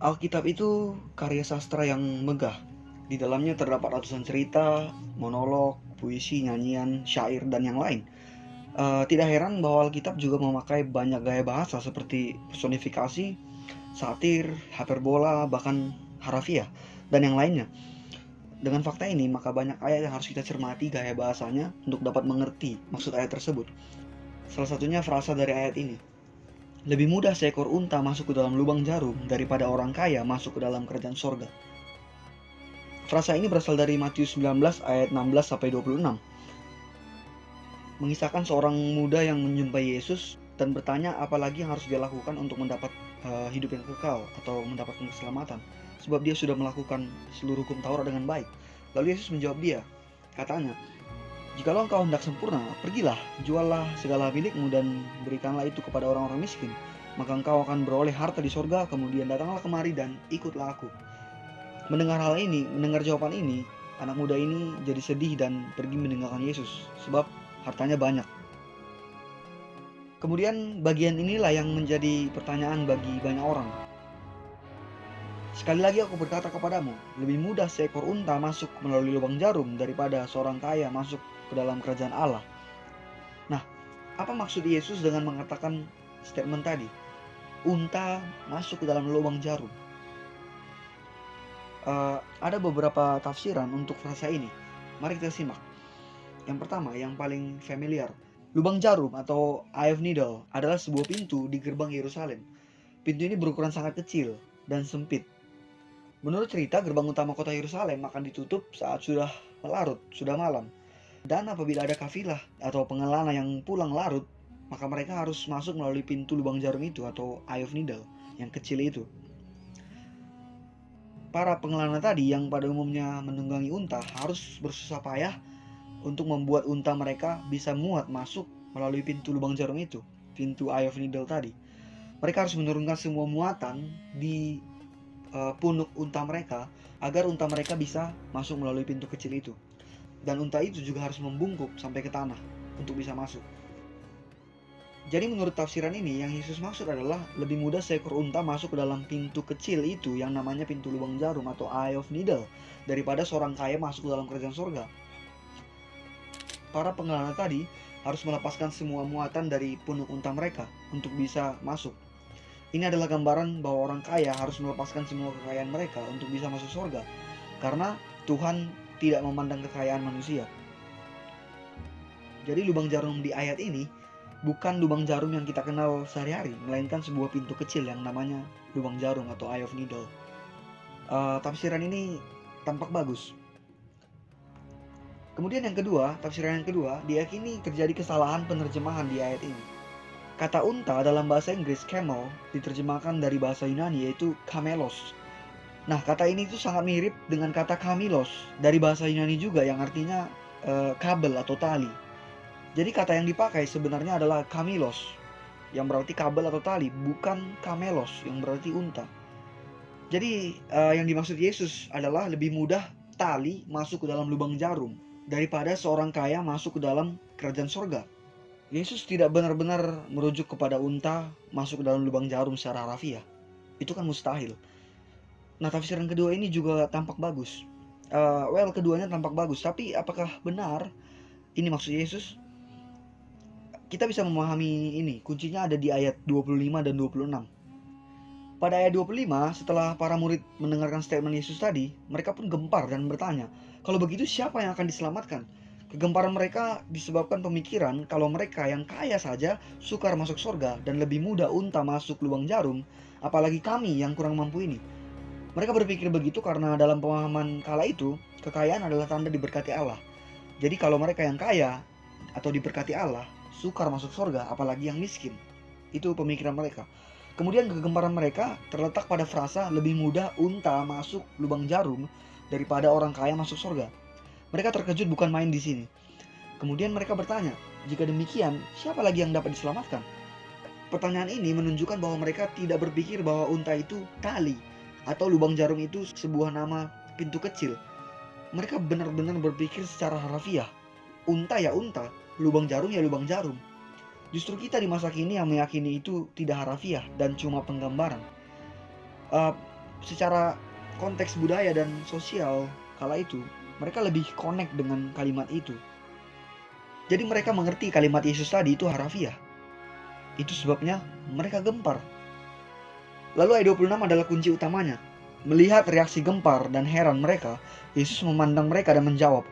Alkitab itu karya sastra yang megah. Di dalamnya terdapat ratusan cerita, monolog, puisi, nyanyian, syair, dan yang lain. Tidak heran bahwa Alkitab juga memakai banyak gaya bahasa seperti personifikasi, satir, hiperbola, bahkan harafiah, dan yang lainnya. Dengan fakta ini, maka banyak ayat yang harus kita cermati gaya bahasanya untuk dapat mengerti maksud ayat tersebut. Salah satunya frasa dari ayat ini. Lebih mudah seekor unta masuk ke dalam lubang jarum daripada orang kaya masuk ke dalam kerajaan sorga. Frasa ini berasal dari Matius 19 ayat 16-26. Mengisahkan seorang muda yang menjumpai Yesus dan bertanya apa lagi yang harus dia lakukan untuk mendapat hidup yang kekal atau mendapatkan keselamatan. Sebab dia sudah melakukan seluruh hukum Taurat dengan baik. Lalu Yesus menjawab dia, katanya, "Jikalau engkau hendak sempurna, pergilah, juallah segala milikmu dan berikanlah itu kepada orang-orang miskin. Maka engkau akan beroleh harta di sorga, kemudian datanglah kemari dan ikutlah aku." Mendengar jawaban ini, anak muda ini jadi sedih dan pergi meninggalkan Yesus, sebab hartanya banyak. Kemudian bagian inilah yang menjadi pertanyaan bagi banyak orang. Sekali lagi aku berkata kepadamu, lebih mudah seekor unta masuk melalui lubang jarum daripada seorang kaya masuk ke dalam kerajaan Allah. Nah, apa maksud Yesus dengan mengatakan statement tadi? Unta masuk ke dalam lubang jarum. Ada beberapa tafsiran untuk frasa ini. Mari kita simak. Yang pertama, yang paling familiar. Lubang jarum atau Eye of Needle adalah sebuah pintu di gerbang Yerusalem. Pintu ini berukuran sangat kecil dan sempit. Menurut cerita, gerbang utama kota Yerusalem akan ditutup saat sudah larut, sudah malam. Dan apabila ada kafilah atau pengelana yang pulang larut, maka mereka harus masuk melalui pintu lubang jarum itu atau Eye of Needle yang kecil itu. Para pengelana tadi yang pada umumnya menunggangi unta harus bersusah payah untuk membuat unta mereka bisa muat masuk melalui pintu lubang jarum itu, pintu Eye of Needle tadi. Mereka harus menurunkan semua muatan di punuk unta mereka agar unta mereka bisa masuk melalui pintu kecil itu. Dan unta itu juga harus membungkuk sampai ke tanah untuk bisa masuk. Jadi menurut tafsiran ini, yang Yesus maksud adalah lebih mudah seekor unta masuk ke dalam pintu kecil itu yang namanya pintu lubang jarum atau Eye of Needle daripada seorang kaya masuk ke dalam kerajaan surga. Para pengelana tadi harus melepaskan semua muatan dari punuk unta mereka untuk bisa masuk. Ini adalah gambaran bahwa orang kaya harus melepaskan semua kekayaan mereka untuk bisa masuk surga, karena Tuhan tidak memandang kekayaan manusia. Jadi lubang jarum di ayat ini bukan lubang jarum yang kita kenal sehari-hari, melainkan sebuah pintu kecil yang namanya lubang jarum atau Eye of Needle. Tafsiran ini tampak bagus. Kemudian tafsiran yang kedua, diyakini terjadi kesalahan penerjemahan di ayat ini. Kata unta dalam bahasa Inggris camel diterjemahkan dari bahasa Yunani yaitu kamelos. Nah, kata ini itu sangat mirip dengan kata kamilos dari bahasa Yunani juga yang artinya kabel atau tali. Jadi kata yang dipakai sebenarnya adalah kamilos yang berarti kabel atau tali, bukan kamelos yang berarti unta. Jadi yang dimaksud Yesus adalah lebih mudah tali masuk ke dalam lubang jarum daripada seorang kaya masuk ke dalam kerajaan sorga. Yesus tidak benar-benar merujuk kepada unta masuk ke dalam lubang jarum secara harafiah. Itu kan mustahil. Nah, tafsiran kedua ini juga tampak bagus. Keduanya tampak bagus, tapi apakah benar ini maksud Yesus? Kita bisa memahami ini, kuncinya ada di ayat 25 dan 26. Pada ayat 25, setelah para murid mendengarkan statement Yesus tadi, mereka pun gempar dan bertanya, kalau begitu siapa yang akan diselamatkan? Kegemparan mereka disebabkan pemikiran kalau mereka yang kaya saja sukar masuk surga dan lebih mudah unta masuk lubang jarum, apalagi kami yang kurang mampu ini. Mereka berpikir begitu karena dalam pemahaman kala itu, kekayaan adalah tanda diberkati Allah. Jadi kalau mereka yang kaya atau diberkati Allah, sukar masuk surga, apalagi yang miskin. Itu pemikiran mereka. Kemudian kegemparan mereka terletak pada frasa lebih mudah unta masuk lubang jarum daripada orang kaya masuk surga. Mereka terkejut bukan main di sini. Kemudian mereka bertanya, jika demikian, siapa lagi yang dapat diselamatkan? Pertanyaan ini menunjukkan bahwa mereka tidak berpikir bahwa unta itu tali atau lubang jarum itu sebuah nama pintu kecil. Mereka benar-benar berpikir secara harafiah. Unta ya unta, lubang jarum ya lubang jarum. Justru kita di masa kini yang meyakini itu tidak harafiah dan cuma penggambaran. secara konteks budaya dan sosial kala itu, mereka lebih connect dengan kalimat itu. Jadi mereka mengerti kalimat Yesus tadi itu harafiah. Itu sebabnya mereka gempar. Lalu ayat 26 adalah kunci utamanya. Melihat reaksi gempar dan heran mereka, Yesus memandang mereka dan menjawab,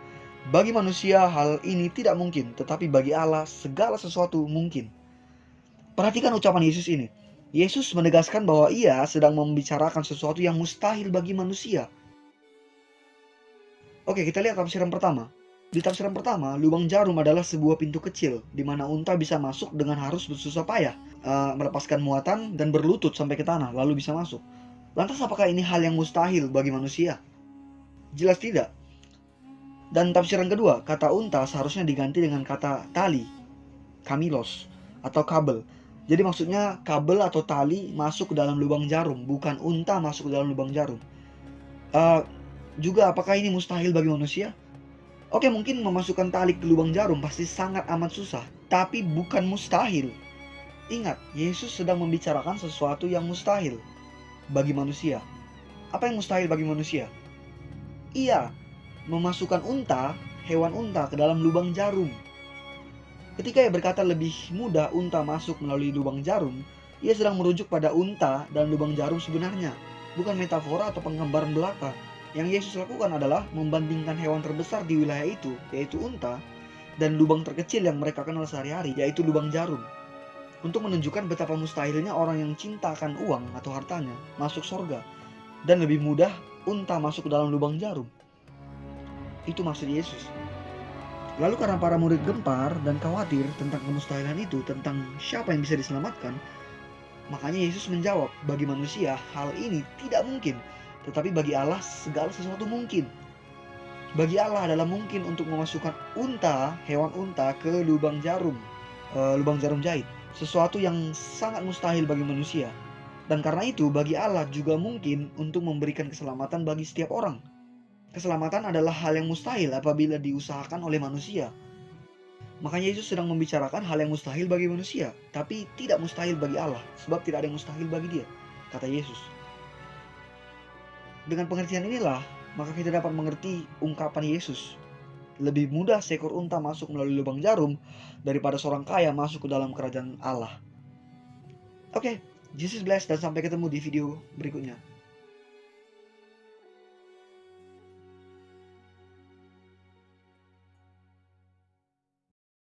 "Bagi manusia hal ini tidak mungkin, tetapi bagi Allah segala sesuatu mungkin." Perhatikan ucapan Yesus ini. Yesus menegaskan bahwa ia sedang membicarakan sesuatu yang mustahil bagi manusia. Oke, kita lihat tafsiran pertama. Di tafsiran pertama, lubang jarum adalah sebuah pintu kecil di mana unta bisa masuk dengan harus bersusah payah, melepaskan muatan dan berlutut sampai ke tanah, lalu bisa masuk. Lantas apakah ini hal yang mustahil bagi manusia? Jelas tidak. Dan tafsiran kedua, kata unta seharusnya diganti dengan kata tali, kamilos, atau kabel. Jadi maksudnya kabel atau tali masuk ke dalam lubang jarum, bukan unta masuk ke dalam lubang jarum. Juga apakah ini mustahil bagi manusia? Oke, mungkin memasukkan tali ke lubang jarum pasti sangat amat susah, tapi bukan mustahil. Ingat, Yesus sedang membicarakan sesuatu yang mustahil bagi manusia. Apa yang mustahil bagi manusia? Iya, memasukkan unta, hewan unta ke dalam lubang jarum. Ketika ia berkata lebih mudah unta masuk melalui lubang jarum, ia sedang merujuk pada unta dan lubang jarum sebenarnya, bukan metafora atau penggambaran belaka. Yang Yesus lakukan adalah membandingkan hewan terbesar di wilayah itu, yaitu unta, dan lubang terkecil yang mereka kenal sehari-hari, yaitu lubang jarum. Untuk menunjukkan betapa mustahilnya orang yang cinta akan uang atau hartanya masuk surga, dan lebih mudah unta masuk ke dalam lubang jarum. Itu maksud Yesus. Lalu karena para murid gempar dan khawatir tentang kemustahilan itu, tentang siapa yang bisa diselamatkan, makanya Yesus menjawab, bagi manusia hal ini tidak mungkin, tetapi bagi Allah segala sesuatu mungkin. Bagi Allah adalah mungkin untuk memasukkan unta, hewan unta ke lubang jarum jahit. Sesuatu yang sangat mustahil bagi manusia. Dan karena itu bagi Allah juga mungkin untuk memberikan keselamatan bagi setiap orang. Keselamatan adalah hal yang mustahil apabila diusahakan oleh manusia. Makanya Yesus sedang membicarakan hal yang mustahil bagi manusia, tapi tidak mustahil bagi Allah, sebab tidak ada yang mustahil bagi Dia, kata Yesus. Dengan pengertian inilah, maka kita dapat mengerti ungkapan Yesus. Lebih mudah seekor unta masuk melalui lubang jarum daripada seorang kaya masuk ke dalam kerajaan Allah. Oke, Jesus bless dan sampai ketemu di video berikutnya.